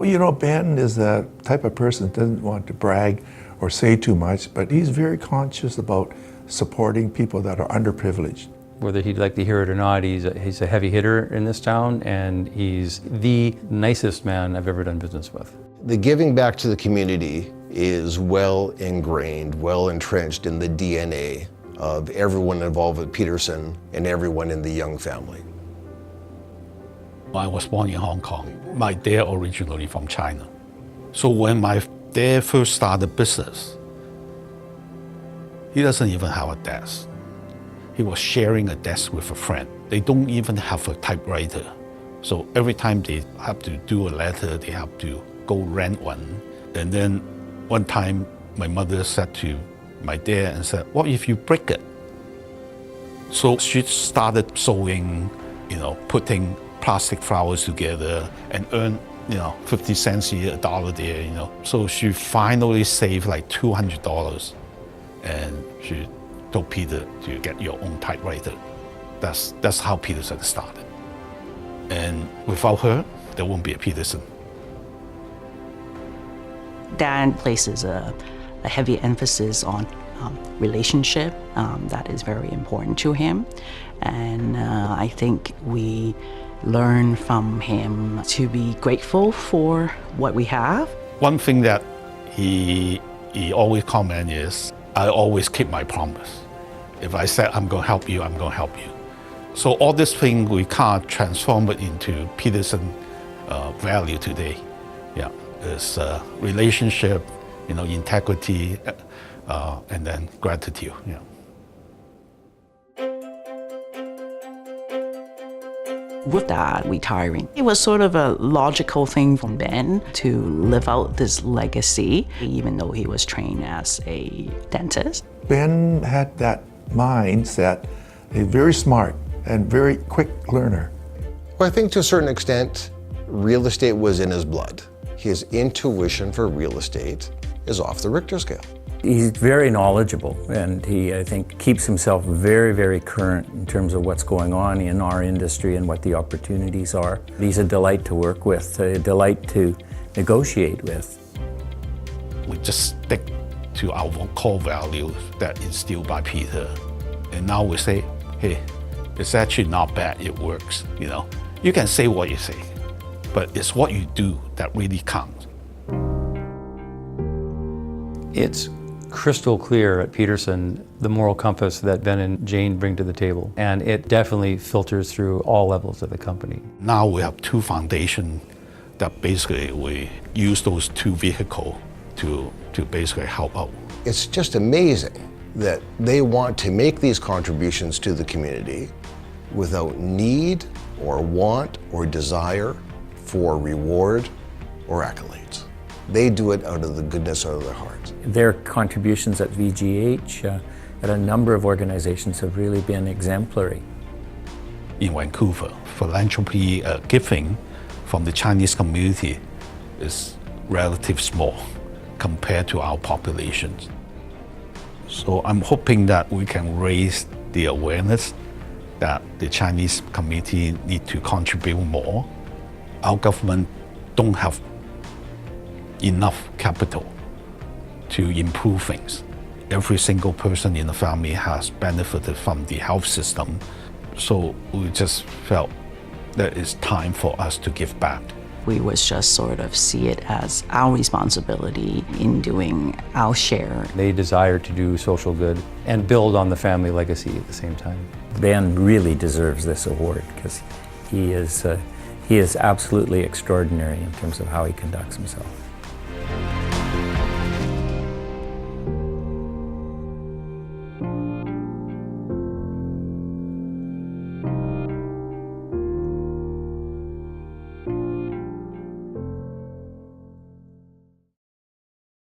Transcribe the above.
Well, you know, Ben is the type of person that doesn't want to brag or say too much, but he's very conscious about supporting people that are underprivileged. Whether he'd like to hear it or not, he's a heavy hitter in this town, and he's the nicest man I've ever done business with. The giving back to the community is well ingrained, well entrenched in the DNA of everyone involved with Peterson and everyone in the Yeung family. I was born in Hong Kong. My dad originally from China. So when my dad first started business, he doesn't even have a desk. He was sharing a desk with a friend. They don't even have a typewriter. So every time they have to do a letter, they have to go rent one. And then one time my mother said to my dad and said, "What if you break it?" So she started sewing, putting plastic flowers together and earn, 50 cents here, $1 there, So she finally saved like $200 and she told Peter to get your own typewriter. That's how Peterson started. And without her, there won't be a Peterson. Dad places a heavy emphasis on relationship. That is very important to him. And I think we learn from him to be grateful for what we have. One thing that he always comment is, I always keep my promise. If I said I'm going to help you, I'm going to help you. So all this thing, we can't transform it into Peterson value today. Yeah, it's relationship, integrity, and then gratitude. Yeah. With Dad retiring, it was sort of a logical thing for Ben to live out this legacy, even though he was trained as a dentist. Ben had that mindset, he's very smart and very quick learner. Well, I think to a certain extent, real estate was in his blood. His intuition for real estate is off the Richter scale. He's very knowledgeable, and he, I think, keeps himself very, very current in terms of what's going on in our industry and what the opportunities are. He's a delight to work with, a delight to negotiate with. We just stick to our core values that instilled by Peter. And now we say, hey, it's actually not bad, it works. You can say what you say, but it's what you do that really counts. It's crystal clear at Peterson, the moral compass that Ben and Jane bring to the table. And it definitely filters through all levels of the company. Now we have two foundations that basically we use those two vehicles to basically help out. It's just amazing that they want to make these contributions to the community without need or want or desire for reward or accolades. They do it out of the goodness of their hearts. Their contributions at VGH, at a number of organizations, have really been exemplary. In Vancouver, philanthropy giving from the Chinese community is relatively small compared to our populations. So I'm hoping that we can raise the awareness that the Chinese community need to contribute more. Our government don't have enough capital to improve things. Every single person in the family has benefited from the health system. So we just felt that it's time for us to give back. We would just sort of see it as our responsibility in doing our share. They desire to do social good and build on the family legacy at the same time. Ben really deserves this award because he is absolutely extraordinary in terms of how he conducts himself.